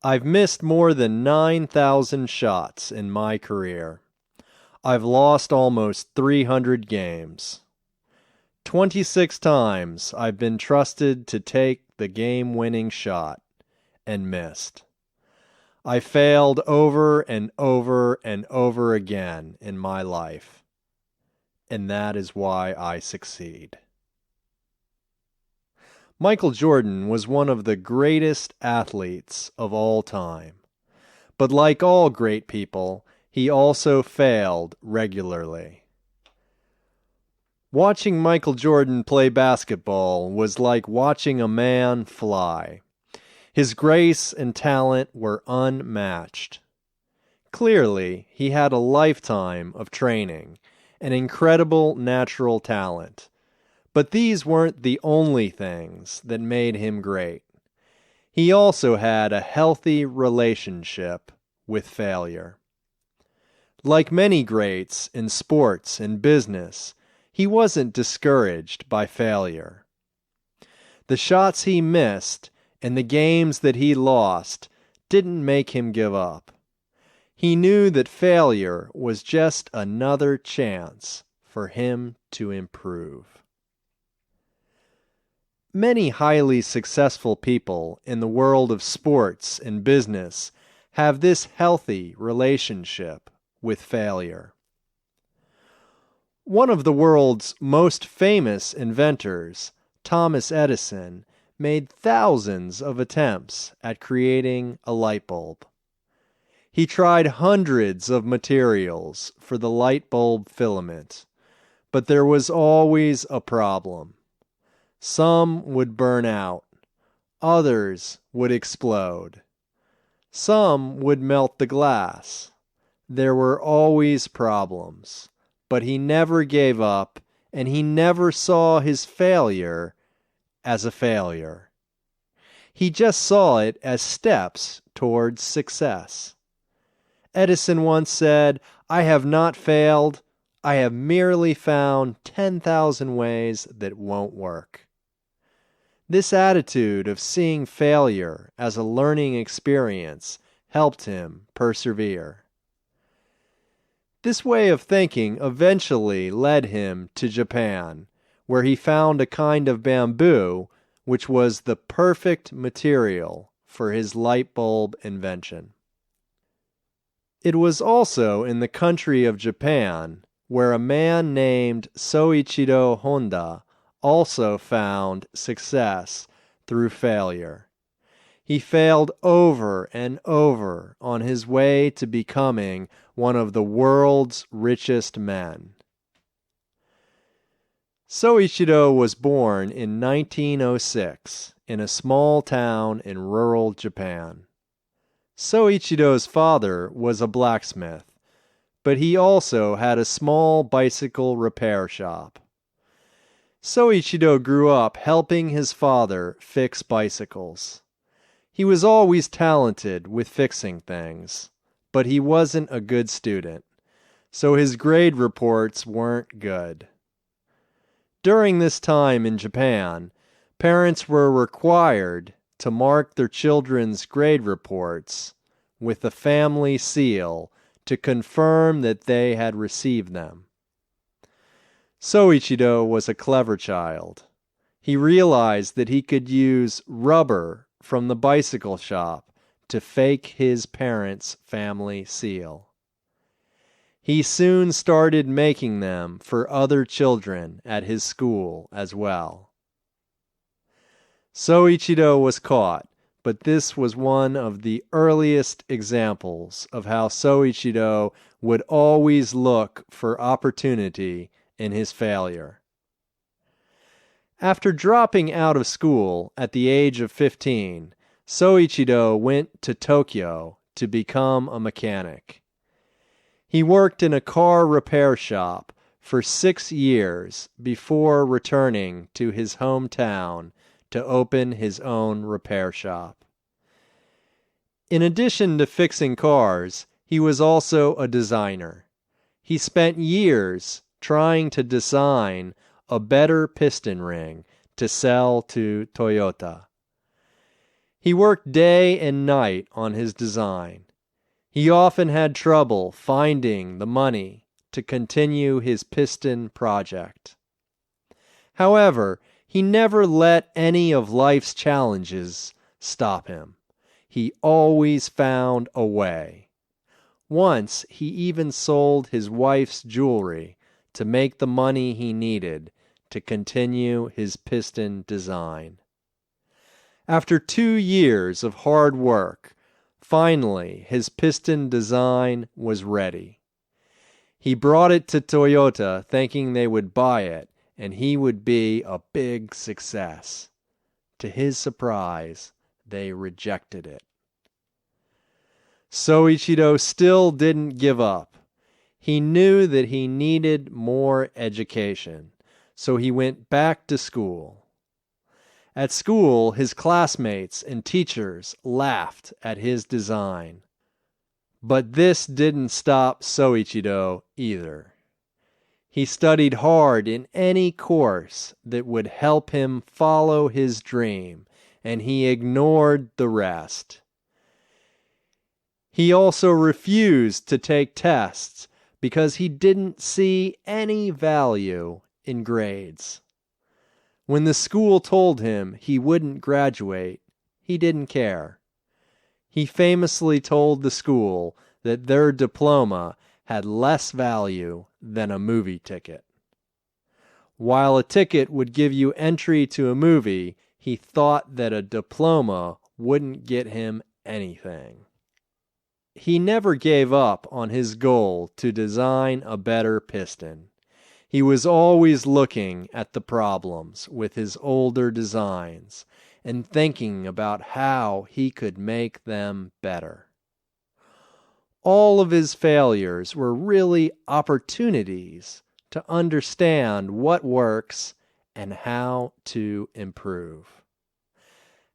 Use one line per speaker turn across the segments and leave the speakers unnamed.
I've missed more than 9,000 shots in my career. I've lost almost 300 games. 26 times I've been trusted to take the game-winning shot and missed. I failed over and over and over again in my life, and that is why I succeed. Michael Jordan was one of the greatest athletes of all time. But like all great people, he also failed regularly. Watching Michael Jordan play basketball was like watching a man fly. His grace and talent were unmatched. Clearly, he had a lifetime of training, an incredible natural talent. But these weren't the only things that made him great. He also had a healthy relationship with failure. Like many greats in sports and business, he wasn't discouraged by failure. The shots he missed and the games that he lost didn't make him give up. He knew that failure was just another chance for him to improve. Many highly successful people in the world of sports and business have this healthy relationship with failure. One of the world's most famous inventors, Thomas Edison, made thousands of attempts at creating a light bulb. He tried hundreds of materials for the light bulb filament, but there was always a problem. Some would burn out, others would explode. Some would melt the glass. There were always problems, but he never gave up, and he never saw his failure as a failure. He just saw it as steps towards success. Edison once said, "I have not failed. I have merely found 10,000 ways that won't work." This attitude of seeing failure as a learning experience helped him persevere. This way of thinking eventually led him to Japan, where he found a kind of bamboo which was the perfect material for his light bulb invention. It was also in the country of Japan where a man named Soichiro Honda also found success through failure. He failed over and over on his way to becoming one of the world's richest men. Soichiro was born in 1906 in a small town in rural Japan. Soichiro's father was a blacksmith, but he also had a small bicycle repair shop. Soichiro grew up helping his father fix bicycles. He was always talented with fixing things, but he wasn't a good student, so his grade reports weren't good. During this time in Japan, parents were required to mark their children's grade reports with a family seal to confirm that they had received them. Soichiro was a clever child. He realized that he could use rubber from the bicycle shop to fake his parents' family seal. He soon started making them for other children at his school as well. Soichiro was caught, but this was one of the earliest examples of how Soichiro would always look for opportunity in his failure. After dropping out of school at the age of 15, Soichiro went to Tokyo to become a mechanic. He worked in a car repair shop for 6 years before returning to his hometown to open his own repair shop. In addition to fixing cars, he was also a designer. He spent years trying to design a better piston ring to sell to Toyota. He worked day and night on his design. He often had trouble finding the money to continue his piston project. However, he never let any of life's challenges stop him. He always found a way. Once, he even sold his wife's jewelry to make the money he needed to continue his piston design. After 2 years of hard work, finally his piston design was ready. He brought it to Toyota thinking they would buy it and he would be a big success. To his surprise, they rejected it. Soichiro still didn't give up. He knew that he needed more education, so he went back to school. At school, his classmates and teachers laughed at his design. But this didn't stop Soichiro either. He studied hard in any course that would help him follow his dream, and he ignored the rest. He also refused to take tests because he didn't see any value in grades. When the school told him he wouldn't graduate, he didn't care. He famously told the school that their diploma had less value than a movie ticket. While a ticket would give you entry to a movie, he thought that a diploma wouldn't get him anything. He never gave up on his goal to design a better piston. He was always looking at the problems with his older designs and thinking about how he could make them better. All of his failures were really opportunities to understand what works and how to improve.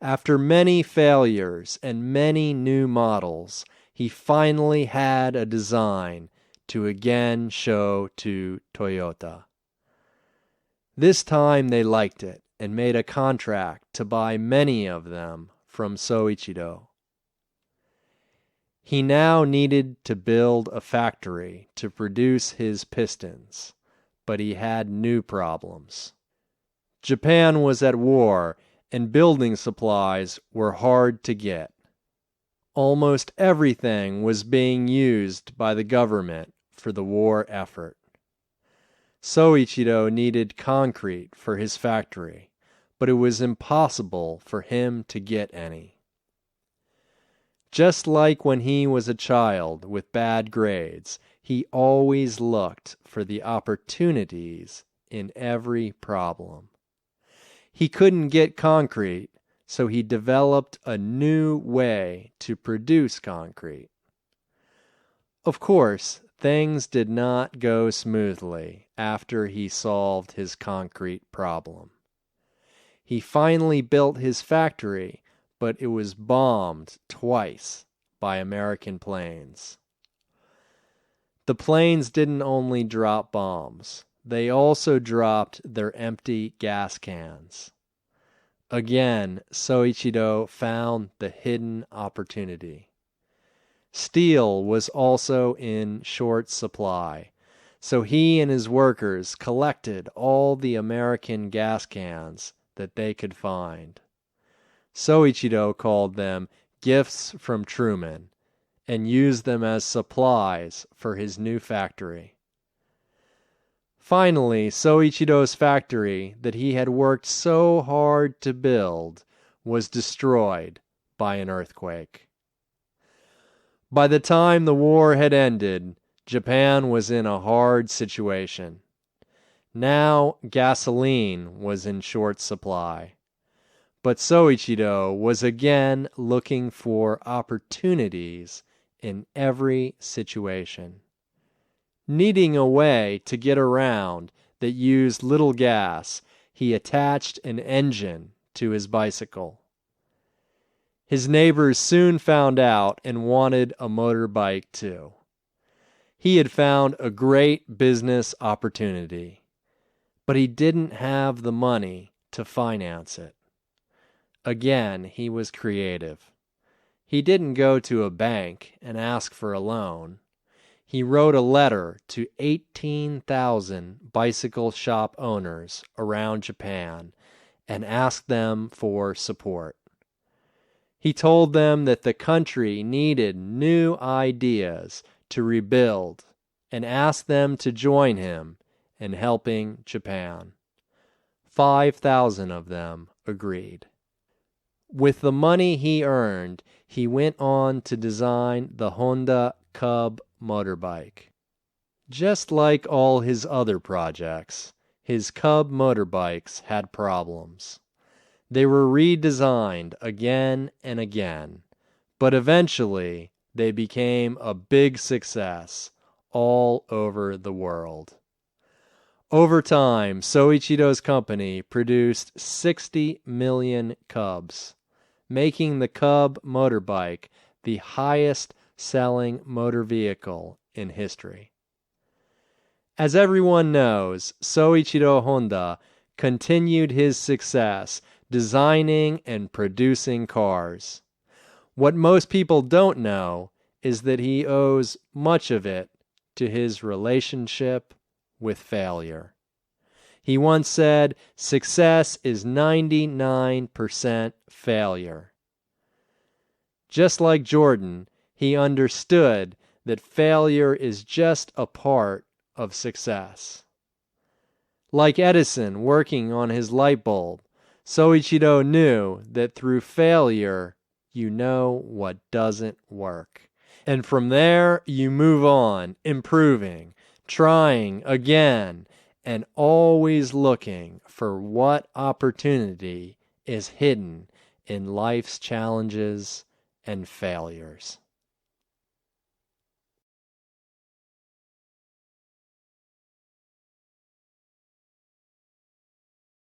After many failures and many new models, he finally had a design to again show to Toyota. This time they liked it and made a contract to buy many of them from Soichiro. He now needed to build a factory to produce his pistons, but he had new problems. Japan was at war and building supplies were hard to get. Almost everything was being used by the government for the war effort. Soichiro needed concrete for his factory, but it was impossible for him to get any. Just like when he was a child with bad grades, he always looked for the opportunities in every problem. He couldn't get concrete, so he developed a new way to produce concrete. Of course, things did not go smoothly after he solved his concrete problem. He finally built his factory, but it was bombed twice by American planes. The planes didn't only drop bombs, they also dropped their empty gas cans. Again, Soichiro found the hidden opportunity. Steel was also in short supply, so he and his workers collected all the American gas cans that they could find. Soichiro called them gifts from Truman and used them as supplies for his new factory. Finally, Soichiro's factory that he had worked so hard to build was destroyed by an earthquake. By the time the war had ended, Japan was in a hard situation. Now gasoline was in short supply. But Soichiro was again looking for opportunities in every situation. Needing a way to get around that used little gas, he attached an engine to his bicycle. His neighbors soon found out and wanted a motorbike too. He had found a great business opportunity, but he didn't have the money to finance it. Again, he was creative. He didn't go to a bank and ask for a loan. He wrote a letter to 18,000 bicycle shop owners around Japan and asked them for support. He told them that the country needed new ideas to rebuild and asked them to join him in helping Japan. 5,000 of them agreed. With the money he earned, he went on to design the Honda Cub motorbike. Just like all his other projects, his Cub motorbikes had problems. They were redesigned again and again, but eventually they became a big success all over the world. Over time, Soichiro's company produced 60 million Cubs, making the Cub motorbike the highest-selling motor vehicle in history. As everyone knows, Soichiro Honda continued his success designing and producing cars. What most people don't know is that he owes much of it to his relationship with failure. He once said, "Success is 99% failure." Just like Jordan, he understood that failure is just a part of success. Like Edison working on his light bulb, Soichiro knew that through failure, you know what doesn't work. And from there, you move on, improving, trying again, and always looking for what opportunity is hidden in life's challenges and failures.